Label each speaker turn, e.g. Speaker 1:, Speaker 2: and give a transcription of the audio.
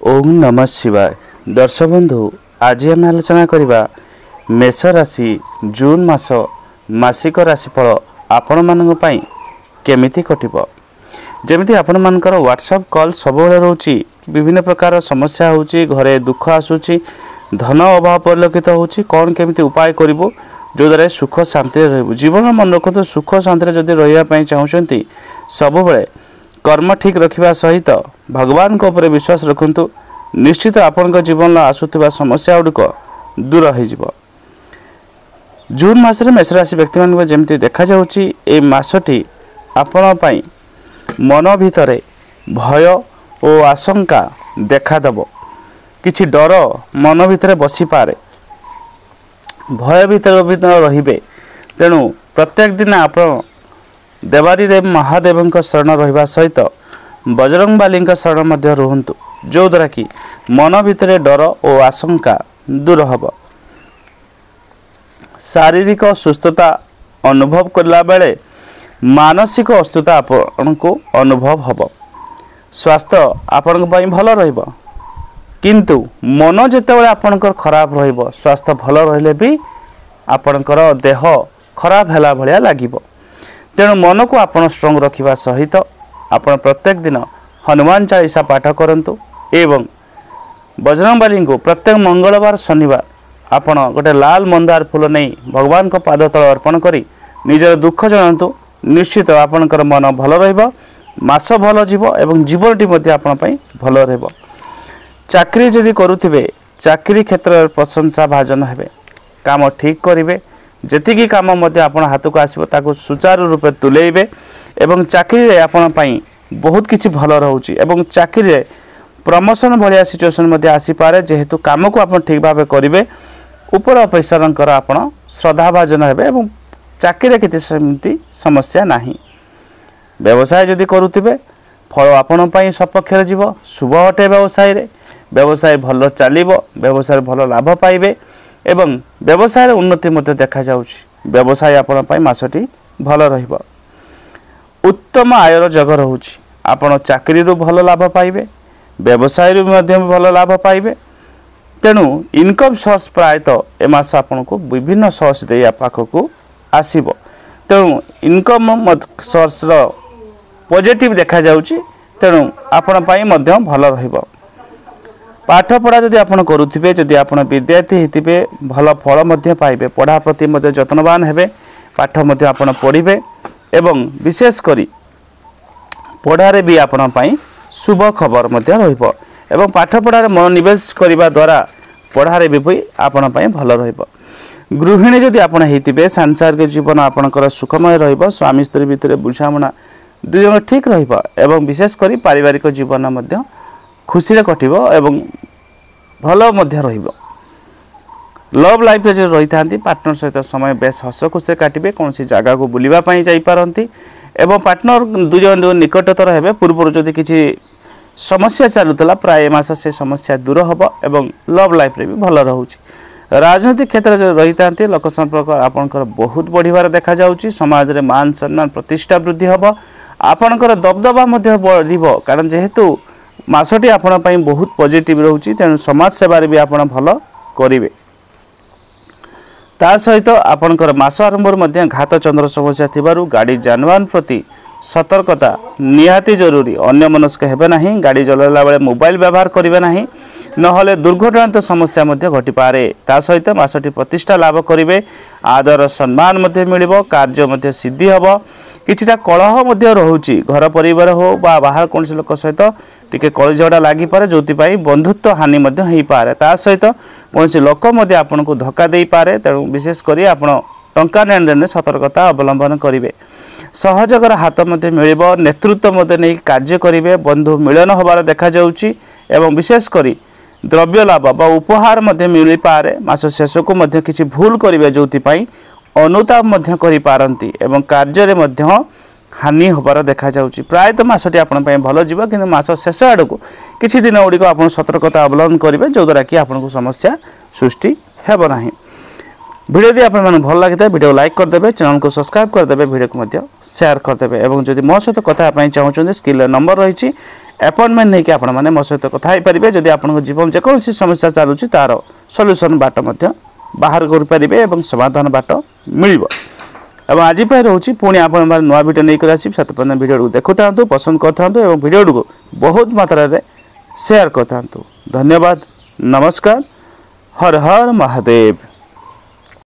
Speaker 1: ओम नमः शिवाय। दर्शक बंधु, आज आम आलोचना करवा मेष राशि जून मास मासिक राशिफल आपण मान केमिति कटिब। जमिति आपण मानकर व्हाट्सएप कॉल सब रोचे विभिन्न प्रकार समस्या होची, घरे दुख आसूची, धन अभाव परिलक्षित होची, कौन केमिति उपाय करिवो जो द्वारा सुख शांति रहिबो। जीवन मन रखु सुख शांति जदि रहिबा पई चाहुचंती सब बेले कर्म ठीक रखिबा सहित भगवान को ऊपर विश्वास रखंतु, निश्चित आपण जीवन आसुवा समस्या गुड़िक दूर हो। जून मासरे मेष राशि व्यक्ति मान जमी देखा जाउची ए मासटी आपण पई मन भितर भय और आशंका देखादेव। किछि डर मन भितर बसी पारे, भय भितर भी रहिबे। तेणु प्रत्येक दिन आप देवादिदेव महादेव शरण रहिबा सहित बजरंगबाली शरण मध्य रुहंतु, जो द्वारा कि मन भितर डर और आशंका दूर हब। शारीरिक सुस्थता अनुभव करला बेले मानसिक अस्वस्थता आपको अनुभव हब। स्वास्थ्य आपण भल रहिबो, किंतु मन जेतेबेले आपणकर खराब रहिबो, स्वास्थ्य भल रहिले भी आपणकर देह खराब हैला भलिया लागिबो। तेणु मन को आपण स्ट्रंग रखिबा सहित आपण प्रत्येक दिन हनुमान चालीसा पाठ करंतु एवं बजरंगबाली को प्रत्येक मंगलवार शनिवार आपण गोटे लाल मंदार फूल नहीं भगवान को पाद तल अर्पण करी निजर दुख जणातु। निश्चित आपणकर मन भल रहिबो, मास भल जीवो एवं जीवनटी मध्ये आपण पई भल रहिबो। चाकरी जदि करुथिबे चाकरी क्षेत्र प्रशंसा भाजन हेबे, काम ठीक करिवे, जेतिकी काम मध्ये आपण हाथ को आसीबो ताको सुचारू रूपे तुलेइबे एवं चाकरी रे आपण पई बहुत किछि भल रहउची एवं चाकरी रे प्रमोशन भलिया सिचुएशन मध्ये आसी पारे। जेहेतु काम को आपण ठीक भाबे करिवे, ऊपर ऑफिसरंकर आपण श्रद्धा भाजन हेबे एवं चाकरी किछि समिति समस्या नाही। व्यवसाय जदि करुथिबे फल आपण पई सपक्षर जीव, शुभ हटे व्यवसाय रे, व्यवसाय भल चलिबो, व्यवसाय भल लाभ पाइबे एवं व्यवसाय उन्नति मध्य देखा जाउछि। व्यवसाय आपण पई मासटी भल रहिबो। उत्तम आयर जग रहुछि, आपण चाकरी रु भल लाभ पाइबे, व्यवसाय रु मध्य भल लाभ पाइबे। तेणु इनकम सोर्स प्रायतः ए मास आपण को विभिन्न सोर्स दे पाखकू आसीबो। तेणु इनकम सोर्स रो पॉजिटिव देखा जाउछि। तेणु आपण पई मध्य भल रहिबो। पाठ पढ़ा जदि आपण करुथिबे, जदि आपण विद्यार्थी हितिबे भल फल मध्य पाइबे, पढ़ा प्रति मध्य यत्नवान हेबे, पाठ मध्य आपण पढ़िबे एवं विशेष करी पढ़ारे भी आपण पई शुभ खबर मध्य रहिबो एवं पाठ पढ़ारे मनोनिवेश करिबा द्वारा पढ़ारे भी आपण पई भल रहिबो। गृहिणी जदि आपण हितिबे सांसारिक जीवन आपणकर सुखमय रहिबो, स्वामी स्त्री भितर बुझामणा दुई जन ठीक रहिबो एवं विशेष करी पारिवारिक जीवन मध्य खुशी रे कटिबो एवं भल मध्य रहिबो। लव लाइफ रे रही थांती पार्टनर सहित समय बेस हस खुशी काटिबे, कौन सी जगह को बुलिबा पई जाई पारंती एवं पार्टनर दुई जन निकटतर हेबे। पूर्व जदि किछि समस्या चालुतला प्राय मास से समस्या दूर हबो एवं लव लाइफ रे भी भल रहउची। राजनीतिक क्षेत्र रे रही थांती लोक संपर्क आपनकर बहुत बढ़िबार देखा जाउची। समाज रे मान सम्मान प्रतिष्ठा वृद्धि हबो, आपनकर दबदबा मध्य बढ़िबो, कारण जेहेतु मासटी आपण पई बहुत पॉजिटिव रहउची। तेणु समाज सेवा रे भी आपण भल करिवे। ता सहित आपणकर मास आरंभ मध्य घात चंद्र समस्या थिबारु गाड़ी जानवाहन प्रति सतर्कता निहाती जरूरी। अन्य मनस्क हेबे नाही, गाड़ी चलाइला बेले मोबाइल व्यवहार करिवे नाही, नहले दुर्घटना समस्या मध्य घटी पारे। ता सहित मासटी प्रतिष्ठा लाभ करिवे, आदर सम्मान मध्य मिलिबो, कार्य मध्य सिद्धि हबो। किछिटा कलह मध्य रहउची, घर परिवार हो बा बाहर कोनसी लोक सहित टिके कलह झगड़ा लागि पारे, जोति पई बंधुत्व हानि मध्य हेई पारे। ता सहित कोनसी लोक मध्य आपन को धक्का देई पारे। तेणु विशेष करी आपण टंका लेन देन सतर्कता अवलंबन करिवे। सहयोगर हाथ मध्य मिलिबो, नेतृत्व मध्य नै कार्य करिवे, बंधु मिलन होबार देखा जाउची एवं विशेष करी द्रव्य लाभ बा उपहार मध्य मिली पारे। मास शेष को मध्य किछि भूल करिवे, जोति पई अनुताप मध्य करि पारंती एवं कार्य रे मध्य हानि होबार देखा जाउची। प्रायतः मासटी आपण पई भल जीव, किंतु मास शेष आड़ को किछि दिन गुड़िक आप सतर्कता अवलंबन करेंगे, जो द्वारा कि आपन को समस्या सृष्टि हेब नाही। वीडियो दी आपन भल लगी था वीडियो लाइक करदे चैनल को सब्सक्राइब करदे वीडियो को मध्य शेयर करदे और जदि मो सहित कथा चाहते स्किल नंबर रही अपॉइंटमेंट नहीं कि आपण मो सहित कथा पारे जदि आप जीवन जेकोसी समस्या चलुची तार सॉल्यूशन बाट बाहर करें और समाधान बाट मिल आज रोचे पुणी आप नुआ वीडियो नहीं कर वीडियो को देखु था पसंद करूँ और वीडियो को बहुत मात्रा शेयर करता धन्यवाद नमस्कार हर हर महादेव।